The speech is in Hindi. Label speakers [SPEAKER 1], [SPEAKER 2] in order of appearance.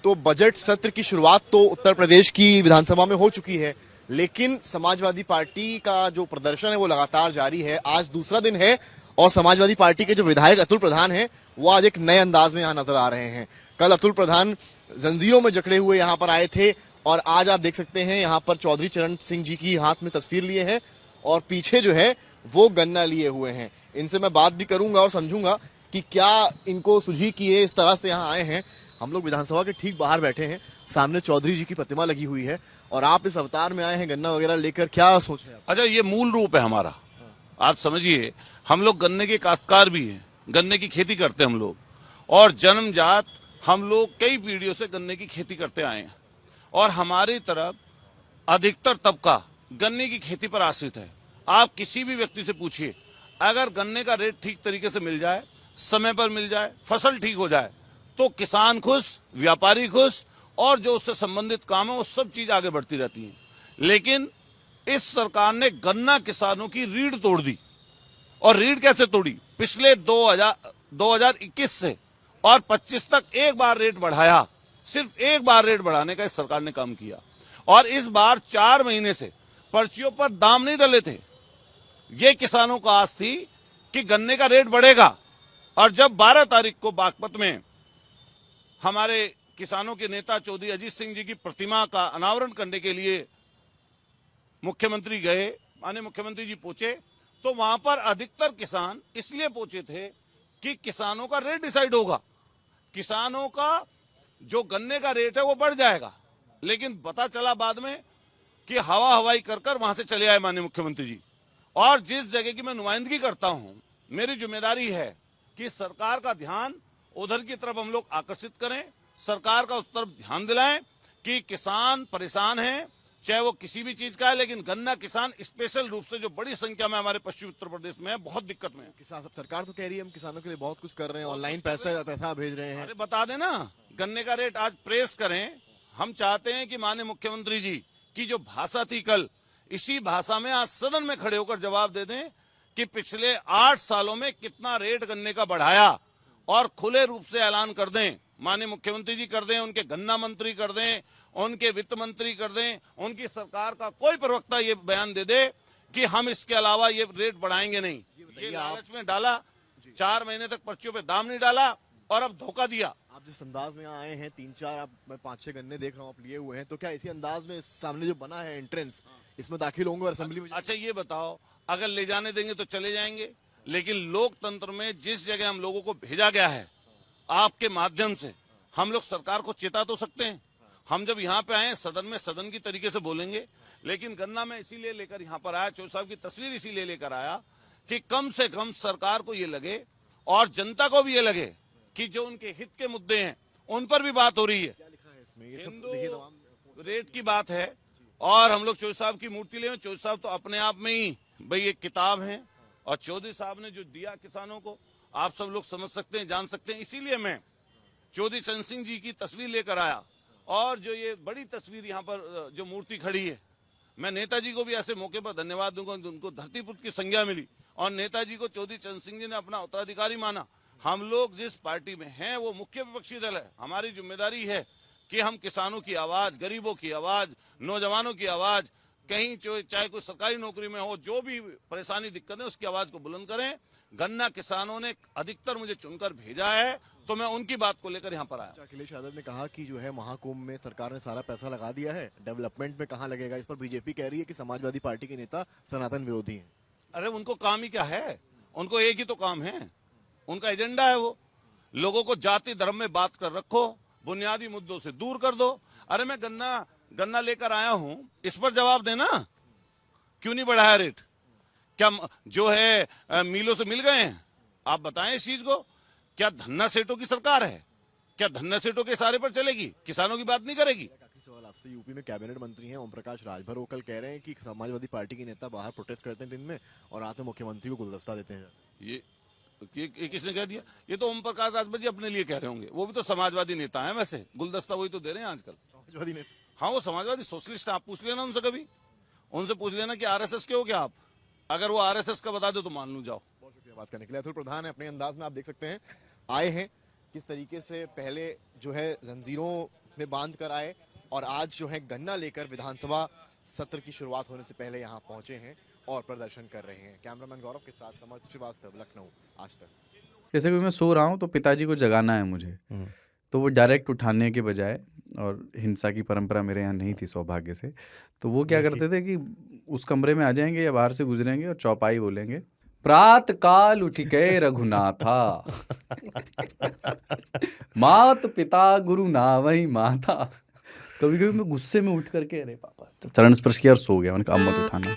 [SPEAKER 1] तो बजट सत्र की शुरुआत तो उत्तर प्रदेश की विधानसभा में हो चुकी है, लेकिन समाजवादी पार्टी का जो प्रदर्शन है वो लगातार जारी है। आज दूसरा दिन है और समाजवादी पार्टी के जो विधायक अतुल प्रधान हैं वो आज एक नए अंदाज में यहाँ नजर आ रहे हैं। कल अतुल प्रधान जंजीरों में जकड़े हुए यहाँ पर आए थे और आज आप देख सकते हैं यहाँ पर चौधरी चरण सिंह जी की हाथ में तस्वीर लिए हैं और पीछे जो है वो गन्ना लिए हुए हैं। इनसे मैं बात भी करूंगा और समझूंगा कि क्या इनको सुझी कि ये इस तरह से यहाँ आए हैं। हम लोग विधानसभा के ठीक बाहर बैठे हैं, सामने चौधरी जी की प्रतिमा लगी हुई है और आप इस अवतार में आए हैं गन्ना वगैरह लेकर, क्या सोच है?
[SPEAKER 2] अच्छा, ये मूल रूप है हमारा। आप समझिए, हम लोग गन्ने के काश्तकार भी हैं, गन्ने की खेती करते हैं हम लोग, और जन्मजात हम लोग कई पीढ़ियों से गन्ने की खेती करते आए हैं और हमारी तरफ अधिकतर तबका गन्ने की खेती पर आश्रित है। आप किसी भी व्यक्ति से पूछिए, अगर गन्ने का रेट ठीक तरीके से मिल जाए, समय पर मिल जाए, फसल ठीक हो जाए, तो किसान खुश, व्यापारी खुश, और जो उससे संबंधित काम है वो सब चीज आगे बढ़ती रहती है। लेकिन इस सरकार ने गन्ना किसानों की रीढ़ तोड़ दी। और रीढ़ कैसे तोड़ी? पिछले 2021 से और 25 तक एक बार रेट बढ़ाया, सिर्फ एक बार रेट बढ़ाने का इस सरकार ने काम किया। और इस बार 4 महीने से पर्चियों पर दाम नहीं डले थे। ये किसानों को आस थी कि गन्ने का रेट बढ़ेगा, और जब 12 तारीख को बागपत में हमारे किसानों के नेता चौधरी अजीत सिंह जी की प्रतिमा का अनावरण करने के लिए मुख्यमंत्री गए, माननीय मुख्यमंत्री जी पहुंचे, तो वहां पर अधिकतर किसान इसलिए पहुंचे थे कि किसानों का रेट डिसाइड होगा, किसानों का जो गन्ने का रेट है वो बढ़ जाएगा। लेकिन पता चला बाद में कि हवा हवाई कर कर वहां से चले आए माननीय मुख्यमंत्री जी। और जिस जगह की मैं नुमाइंदगी करता हूं, मेरी जिम्मेदारी है कि सरकार का ध्यान उधर की तरफ हम लोग आकर्षित करें, सरकार का उस तरफ ध्यान दिलाएं कि किसान परेशान हैं, चाहे वो किसी भी चीज का है, लेकिन गन्ना किसान स्पेशल रूप से जो बड़ी संख्या में हमारे पश्चिमी उत्तर प्रदेश में है, बहुत दिक्कत में है।
[SPEAKER 1] किसान सरकार तो कह रही है हम किसानों के लिए बहुत कुछ कर रहे हैं, ऑनलाइन पैसा भेज रहे हैं।
[SPEAKER 2] अरे बता देना, गन्ने का रेट आज प्रेस करें। हम चाहते हैं कि माननीय मुख्यमंत्री जी की जो भाषा थी कल, इसी भाषा में आज सदन में खड़े होकर जवाब दे दें कि पिछले 8 सालों में कितना रेट गन्ने का बढ़ाया, और खुले रूप से ऐलान कर दें, माननीय मुख्यमंत्री जी कर दें, उनके गन्ना मंत्री कर दें, उनके वित्त मंत्री कर दें, उनकी सरकार का कोई प्रवक्ता ये बयान दे दे कि हम इसके अलावा ये रेट बढ़ाएंगे नहीं। ये लालच में डाला, 4 महीने तक पर्चियों पे दाम नहीं डाला और अब धोखा दिया।
[SPEAKER 1] आप जिस अंदाज में आए हैं, 3-4 आप मैं 5-6 गन्ने देख रहा हूँ आप लिए हुए हैं, तो क्या इसी अंदाज में सामने जो बना है एंट्रेंस, इसमें दाखिल होंगे और असेंबली में?
[SPEAKER 2] अच्छा ये बताओ, अगर ले जाने देंगे तो चले जाएंगे, लेकिन लोकतंत्र में जिस जगह हम लोगों को भेजा गया है, आपके माध्यम से हम लोग सरकार को चेता तो सकते हैं। हम जब यहाँ पे आए सदन में, सदन की तरीके से बोलेंगे, लेकिन गन्ना मैं इसीलिए लेकर यहाँ पर आया, चौधरी साहब की तस्वीर इसीलिए लेकर आया कि कम से कम सरकार को ये लगे और जनता को भी ये लगे कि जो उनके हित के मुद्दे हैं उन पर भी बात हो रही है।
[SPEAKER 1] क्या लिखा है इसमें? ये सब
[SPEAKER 2] रेट की बात है, और हम लोग चौधरी साहब की मूर्ति ले, चौधरी साहब तो अपने आप में ही भाई एक किताब है, और चौधरी साहब ने जो दिया किसानों को आप सब लोग समझ सकते हैं, जान सकते हैं। इसीलिए मैं चौधरी चरण सिंह जी की तस्वीर लेकर आया, और जो ये बड़ी तस्वीर यहाँ पर जो मूर्ति खड़ी है, मैं नेताजी को भी ऐसे मौके पर धन्यवाद दूंगा, उनको धरती पुत्र की संज्ञा मिली और नेताजी को चौधरी चरण सिंह जी ने अपना उत्तराधिकारी माना। हम लोग जिस पार्टी में हैं वो मुख्य विपक्षी दल है, हमारी जिम्मेदारी है कि हम किसानों की आवाज, गरीबों की आवाज, नौजवानों की आवाज, कहीं चाहे कोई सरकारी नौकरी में हो, जो भी परेशानी दिक्कत है उसकी आवाज को बुलंद करें। गन्ना किसानों ने अधिकतर मुझे चुनकर भेजा है, तो मैं उनकी बात को लेकर यहाँ पर आया।
[SPEAKER 1] अखिलेश यादव ने कहा कि जो है महाकुंभ में सरकार ने सारा पैसा लगा दिया है, डेवलपमेंट में कहाँ लगेगा? इस पर बीजेपी कह रही है कि समाजवादी पार्टी के नेता सनातन विरोधी हैं।
[SPEAKER 2] अरे उनको काम ही क्या है? उनको एक ही तो काम है, उनका एजेंडा है वो लोगों को जाति धर्म में बात कर रखो, बुनियादी मुद्दों से दूर कर दो। अरे मैं गन्ना लेकर आया हूं, इस पर जवाब देना, क्यों नहीं बढ़ाया रेट? क्या जो है मिलों से मिल गए हैं? आप बताएं इस चीज को। क्या धन्ना सेठों की सरकार है? क्या धन्ना सेठों के इशारे पर चलेगी? किसानों की बात नहीं करेगी?
[SPEAKER 1] सवाल आपसे, यूपी में कैबिनेट मंत्री हैं ओम प्रकाश राजभर, वो कल कह रहे हैं कि समाजवादी पार्टी के नेता बाहर प्रोटेस्ट करते हैं दिन में और रात में मुख्यमंत्री को गुलदस्ता देते हैं।
[SPEAKER 2] ये किसने कह दिया? ये तो ओम प्रकाश राजभर जी अपने लिए कह रहे होंगे, वो भी तो समाजवादी नेता है, वैसे गुलदस्ता वही तो दे रहे हैं आजकल, समाजवादी नेता। हाँ, वो समाजवादी सोशलिस्ट, आप पूछ लेना उनसे, कभी उनसे पूछ लेना कि आरएसएस के हो क्या आप? अगर वो आरएसएस का बता दो तो मान लू जाओ।
[SPEAKER 1] बहुत शुक्रिया बात करने के लिए। अतुल प्रधान अपने अंदाज में आप देख सकते हैं आए हैं किस तरीके से। पहले जो है जंजीरों में बांध कर आए और आज जो है गन्ना लेकर विधानसभा सत्र की शुरुआत होने से पहले यहाँ पहुंचे हैं और प्रदर्शन कर रहे हैं। कैमरामैन गौरव के साथ समर्थ श्रीवास्तव, लखनऊ, आज तक।
[SPEAKER 3] जैसे कि मैं सो रहा हूँ तो पिताजी को जगाना है मुझे, तो वो डायरेक्ट उठाने के बजाय, और हिंसा की परंपरा मेरे यहाँ नहीं थी सौभाग्य से, तो वो क्या करते थे कि उस कमरे में आ जाएंगे या बाहर से गुजरेंगे और चौपाई बोलेंगे, प्रात काल उठ गए रघुनाथा मात पिता गुरु नावई माता। कभी कभी मैं गुस्से में उठ करके अरे पापा, चरण स्पर्श किया और सो गया। मैंने कहा अब मत उठाना।